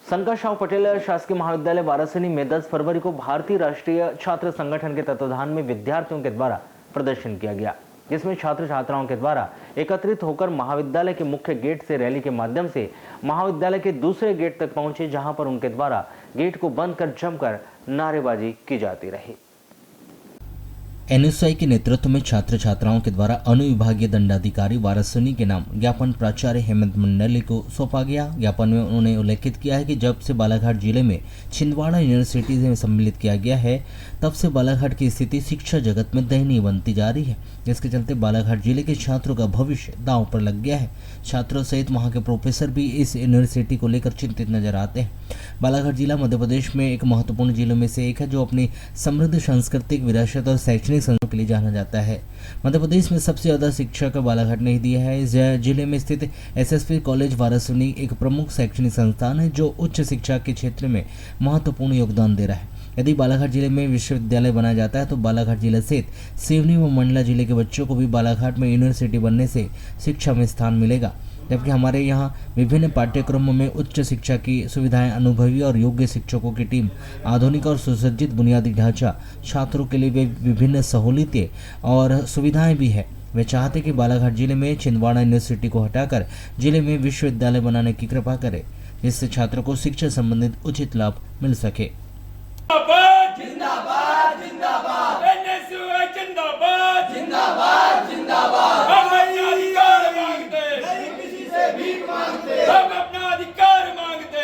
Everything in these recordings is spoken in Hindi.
शंकरशाह पटेल शासकीय महाविद्यालय वाराणसी में 10 फरवरी को भारतीय राष्ट्रीय छात्र संगठन के तत्वाधान में विद्यार्थियों के द्वारा प्रदर्शन किया गया, जिसमें छात्र छात्राओं के द्वारा एकत्रित होकर महाविद्यालय के मुख्य गेट से रैली के माध्यम से महाविद्यालय के दूसरे गेट तक पहुंचे, जहां पर उनके द्वारा गेट को बंद कर जमकर नारेबाजी की जाती रही। एनएसआई के नेतृत्व में छात्र छात्राओं के द्वारा अनुविभागीय दंडाधिकारी वाराणसी के नाम ज्ञापन प्राचार्य हेमंत मंडली को सौंपा गया। ज्ञापन में उन्होंने उल्लेखित किया है कि जब से बालाघाट जिले में छिंदवाड़ा यूनिवर्सिटी में सम्मिलित किया गया है, तब से बालाघाट की स्थिति शिक्षा जगत में दयनीय बनती जा रही है, जिसके चलते बालाघाट जिले के छात्रों का भविष्य दांव पर लग गया है। छात्रों सहित वहाँ के प्रोफेसर भी इस यूनिवर्सिटी को लेकर चिंतित नजर आते हैं। बालाघाट जिला मध्य प्रदेश में एक महत्वपूर्ण जिलों में से एक है, जो अपनी समृद्ध सांस्कृतिक विरासत और शैक्षणिक संस्थानों के लिए जाना जाता है। मध्य प्रदेश में सबसे ज्यादा शिक्षा का बालाघाट ने दिया है। इस जिले में स्थित एसएसपी कॉलेज वाराणसी एक प्रमुख शैक्षणिक संस्थान है, जो उच्च शिक्षा के क्षेत्र में महत्वपूर्ण योगदान दे रहा है। यदि बालाघाट जिले में विश्वविद्यालय बनाया जाता है तो बालाघाट जिले सहित सिवनी व मंडला जिले के बच्चों को भी बालाघाट में यूनिवर्सिटी बनने से शिक्षा में स्थान मिलेगा, जबकि हमारे यहाँ विभिन्न पाठ्यक्रमों में उच्च शिक्षा की सुविधाएं, अनुभवी और योग्य शिक्षकों की टीम, आधुनिक और सुसज्जित बुनियादी ढांचा, छात्रों के लिए विभिन्न सहूलियतें और सुविधाएं भी है। वे चाहते कि बालाघाट जिले में छिंदवाड़ा यूनिवर्सिटी को हटाकर जिले में विश्वविद्यालय बनाने की कृपा करे, जिससे छात्रों को शिक्षा संबंधित उचित लाभ मिल सके। जिंदाबाद जिंदाबाद एनएसयूआई जिंदाबाद जिंदाबाद जिंदाबाद हम अपना अधिकार मांगते नहीं किसी से भीख मांगते, हम अपना अधिकार मांगते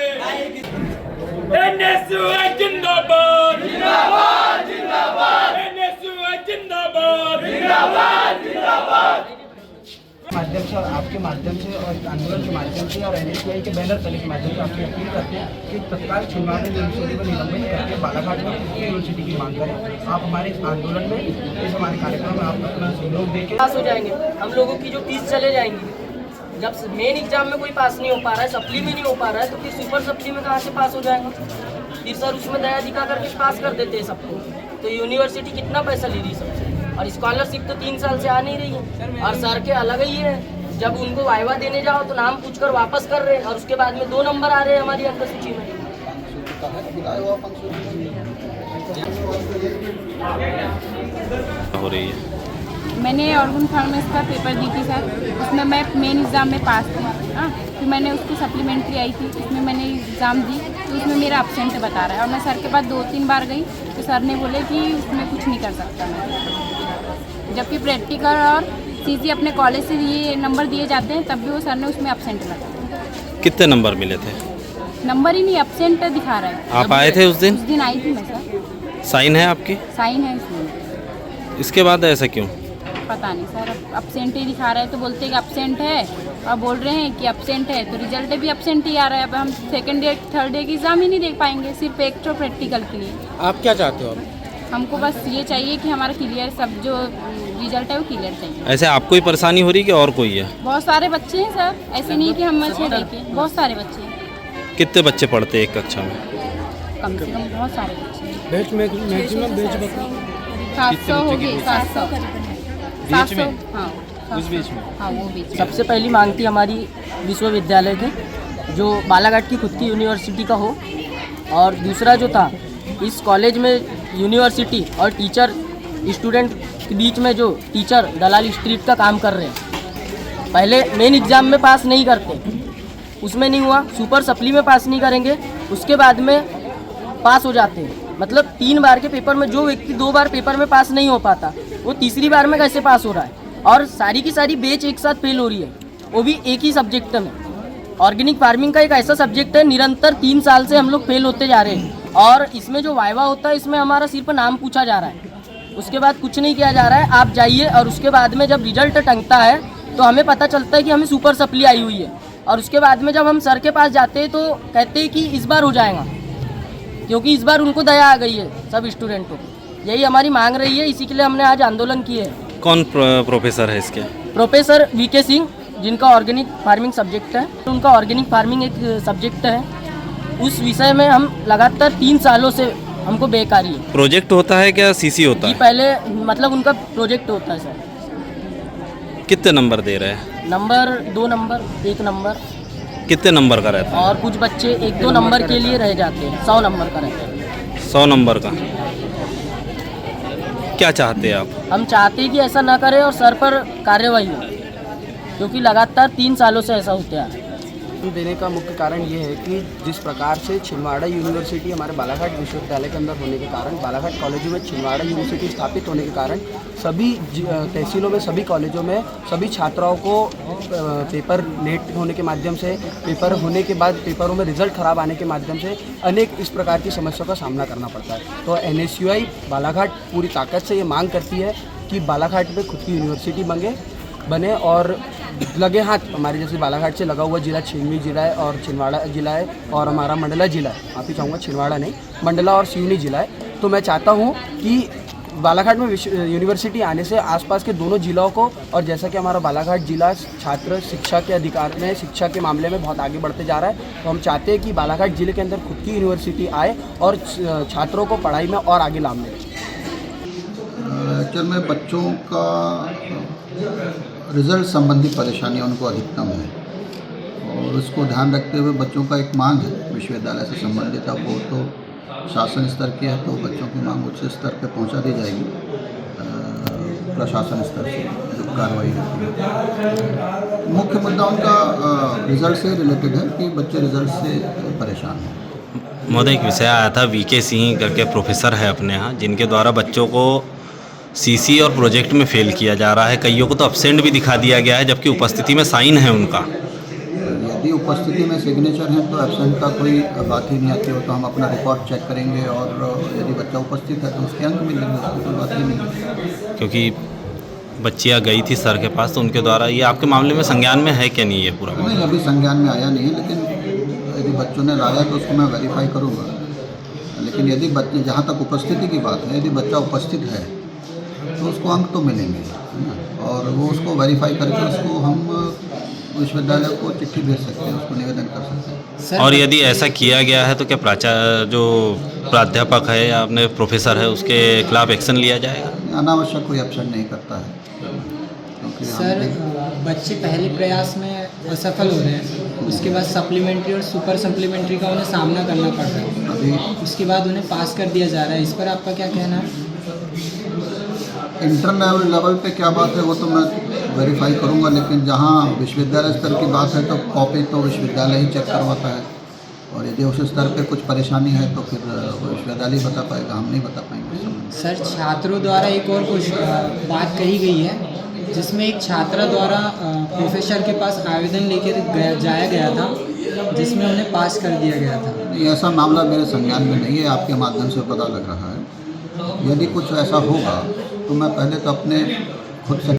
एनएसयूआई जिंदाबाद जिंदाबाद जिंदाबाद एनएसयूआई जिंदाबाद जिंदाबाद जिंदाबाद माध्यम से और आपके माध्यम से और आंदोलन के माध्यम से और एनएसयूआई के बैनर तले के माध्यम से आपकी अपील करते हैं कि तत्काल छिंदवाड़ा यूनिवर्सिटी को निलंबित करके बालाघाट में यूनिवर्सिटी की मांग करें। आप हमारे इस आंदोलन में, इस हमारे कार्यक्रम में आप अपना सहयोग देके पास हो जाएंगे। हम लोगों की जो फीस चले जाएंगी। जब मेन एग्जाम में कोई पास नहीं हो पा रहा है, सप्ली में नहीं हो पा रहा है, तो फिर सुपर सप्ली में कहाँ से पास हो जाएगा? फिर सर उसमें दया दिखा करके पास कर देते हैं सबको। तो यूनिवर्सिटी कितना पैसा ले रही है सबसे, और स्कॉलरशिप तो 3 साल से आ नहीं रही है। और सर के अलग ही है, जब उनको वाइवा देने जाओ तो नाम पूछकर वापस कर रहे हैं, और उसके बाद में 2 नंबर आ रहे हैं हमारी अंक सूची में। हो रही है। मैंने ऑर्गन फार्मेसी का पेपर दी थी सर, उसमें मैं मेन एग्ज़ाम में पास थी। फिर मैंने उसकी सप्लीमेंट्री आई थी, उसमें मैंने एग्ज़ाम दी तो उसमें मेरा एब्सेंट बता रहा है, और मैं सर के पास 2-3 बार गई तो सर ने बोले कि उसमें कुछ नहीं कर सकता मैं। जबकि प्रैक्टिकल और सीसी अपने कॉलेज से ये नंबर दिए जाते हैं, तब भी वो सर ने उसमें एब्सेंट लगा। कितने नंबर मिले थे? नंबर ही नहीं, एब्सेंट दिखा रहा है। आप आए थे उस दिन? उस दिन आई थी मैं सर। साइन है आपकी? साइन है इसमें। इसके बाद ऐसा क्यों? पता नहीं सर, एब्सेंट ही दिखा रहा है, तो बोलते हैं कि एब्सेंट है, और बोल रहे हैं कि एब्सेंट है, तो रिजल्ट भी एब्सेंट ही आ रहा है। अब हम सेकंड डे थर्ड डे की एग्ज़ाम ही नहीं दे पाएंगे, सिर्फ एक तो प्रैक्टिकल के लिए। आप क्या चाहते हो? हमको बस ये चाहिए कि हमारा क्लियर, सब जो रिजल्ट है वो क्लियर चाहिए। ऐसे आपको ही परेशानी हो रही कि और कोई है? बहुत सारे बच्चे हैं सर, ऐसे नहीं कि हम अच्छे देखें, बहुत सारे बच्चे हैं। कितने बच्चे पढ़ते हैं एक कक्षा में? कम से कम बहुत सारे बच्चे हैं। बैच में मैक्सिमम बैच बताओ। 700 हो गए, 700। हाँ, उस बीच में? हाँ, वो बीच। सबसे पहली मांग थी हमारी विश्वविद्यालय की, जो बालाघाट की खुद की यूनिवर्सिटी का हो, और दूसरा जो था इस कॉलेज में यूनिवर्सिटी और टीचर स्टूडेंट के बीच में जो टीचर दलाली स्ट्रीट का काम कर रहे हैं। पहले मेन एग्ज़ाम में पास नहीं करते, उसमें नहीं हुआ, सुपर सप्ली में पास नहीं करेंगे, उसके बाद में पास हो जाते हैं। मतलब 3 बार के पेपर में जो व्यक्ति 2 बार पेपर में पास नहीं हो पाता, वो तीसरी बार में कैसे पास हो रहा है? और सारी की सारी बैच एक साथ फेल हो रही है, वो भी एक ही सब्जेक्ट में। ऑर्गेनिक फार्मिंग का एक ऐसा सब्जेक्ट है, निरंतर 3 साल से हम लोग फेल होते जा रहे हैं, और इसमें जो वाइवा होता है इसमें हमारा सिर्फ नाम पूछा जा रहा है, उसके बाद कुछ नहीं किया जा रहा है। आप जाइए और उसके बाद में जब रिजल्ट टंगता है तो हमें पता चलता है कि हमें सुपर सप्ली आई हुई है, और उसके बाद में जब हम सर के पास जाते हैं तो कहते हैं कि इस बार हो जाएगा, क्योंकि इस बार उनको दया आ गई है सब स्टूडेंटों को। यही हमारी मांग रही है, इसी के लिए हमने आज आंदोलन किए है। कौन प्रोफेसर है इसके? प्रोफेसर वीके सिंह, जिनका ऑर्गेनिक फार्मिंग सब्जेक्ट है, उनका ऑर्गेनिक फार्मिंग एक सब्जेक्ट है, उस विषय में हम लगातार 3 सालों से हमको बेकारी है। प्रोजेक्ट होता है क्या, सीसी होता है? पहले मतलब उनका प्रोजेक्ट होता है सर। कितने नंबर दे रहे हैं? नंबर 2 नंबर 1 नंबर कितने नंबर का रहता और कुछ बच्चे 1-2 नंबर के लिए रह जाते हैं, 100 नंबर का रहता है। है 100 नंबर का? क्या चाहते हैं आप? हम चाहते हैं कि ऐसा ना करें और सर पर कार्रवाई हो, क्योंकि लगातार 3 सालों से ऐसा होता है। देने का मुख्य कारण ये है कि जिस प्रकार से छिंदवाड़ा यूनिवर्सिटी हमारे बालाघाट विश्वविद्यालय के अंदर होने के कारण, बालाघाट कॉलेजों में छिंदवाड़ा यूनिवर्सिटी स्थापित होने के कारण सभी तहसीलों में, सभी कॉलेजों में सभी छात्राओं को पेपर लेट होने के माध्यम से, पेपर होने के बाद पेपरों में रिजल्ट खराब आने के माध्यम से अनेक इस प्रकार की समस्याओं का सामना करना पड़ता है। तो NSUI बालाघाट पूरी ताकत से ये मांग करती है कि बालाघाट में खुद की यूनिवर्सिटी बने और लगे हाथ हमारे जैसे बालाघाट से लगा हुआ जिला छिंदवाड़ा जिला है और छिंदवाड़ा जिला है और हमारा मंडला जिला है, माफ़ी चाहूँगा छिंदवाड़ा नहीं, मंडला और सिवनी जिला है। तो मैं चाहता हूँ कि बालाघाट में यूनिवर्सिटी आने से आसपास के दोनों जिलों को, और जैसा कि हमारा बालाघाट जिला छात्र शिक्षा के अधिकार में, शिक्षा के मामले में बहुत आगे बढ़ते जा रहा है, तो हम चाहते हैं कि बालाघाट जिले के अंदर खुद की यूनिवर्सिटी आए और छात्रों को पढ़ाई में और आगे लाभ मिले। एक्चुअल में बच्चों का रिज़ल्ट संबंधी परेशानियाँ उनको अधिकतम है और उसको ध्यान रखते हुए बच्चों का एक मांग है विश्वविद्यालय से संबंधित, अब वो तो शासन स्तर की है तो बच्चों की मांग उच्च स्तर पर पहुंचा दी जाएगी प्रशासन स्तर से जो कार्रवाई होती है। मुख्य मुद्दा उनका रिज़ल्ट से रिलेटेड है कि बच्चे रिज़ल्ट से परेशान हैं। महोदय, एक विषय आया था VK सिंह करके प्रोफेसर है अपने यहाँ, जिनके द्वारा बच्चों को CC और प्रोजेक्ट में फेल किया जा रहा है। कईयों को तो एब्सेंट भी दिखा दिया गया है जबकि उपस्थिति में साइन है उनका। यदि उपस्थिति में सिग्नेचर है तो एब्सेंट का कोई बात ही नहीं आती हो, तो हम अपना रिकॉर्ड चेक करेंगे और यदि बच्चा उपस्थित है तो उसके अंक मिलेंगे, उसकी कोई बात ही नहीं। क्योंकि बच्चियाँ गई थी सर के पास तो उनके द्वारा ये आपके मामले में संज्ञान में है क्या नहीं ये पूरा? नहीं, अभी संज्ञान में आया नहीं है, लेकिन यदि बच्चों ने लाया तो उसको मैं वेरीफाई करूँगा। लेकिन यदि बच्चे, जहाँ तक उपस्थिति की बात है, यदि बच्चा उपस्थित है तो उसको अंक तो मिलेंगे, है ना, और वो उसको वेरीफाई करके उसको हम विश्वविद्यालय को चिट्ठी भेज सकते हैं, उसको निवेदन कर सकते हैं। और यदि ऐसा किया गया है तो क्या जो प्राध्यापक है या अपने प्रोफेसर है उसके खिलाफ एक्शन लिया जाएगा? अनावश्यक कोई एक्शन नहीं करता है, क्योंकि सर बच्चे पहले प्रयास में असफल हो रहे हैं, उसके बाद सप्लीमेंट्री और सुपर सप्लीमेंट्री का उन्हें सामना करना पड़ रहा है, अभी उसके बाद उन्हें पास कर दिया जा रहा है। इस पर आपका क्या कहना है? इंटरनेशनल लेवल पे क्या बात है वो तो मैं वेरीफाई करूंगा, लेकिन जहाँ विश्वविद्यालय स्तर की बात है तो कॉपी तो विश्वविद्यालय ही चेक करवाता है, और यदि उस स्तर पे कुछ परेशानी है तो फिर विश्वविद्यालय ही बता पाएगा, हम नहीं बता पाएंगे। सर छात्रों द्वारा एक और कुछ बात कही गई है जिसमें एक छात्रा द्वारा प्रोफेसर के पास आवेदन लेकर जाया गया था जिसमें उन्हें पास कर दिया गया था। नहीं, ऐसा मामला मेरे संज्ञान में नहीं है, आपके माध्यम से पता लग रहा है। यदि कुछ ऐसा होगा तो मैं पहले तो अपने खुद से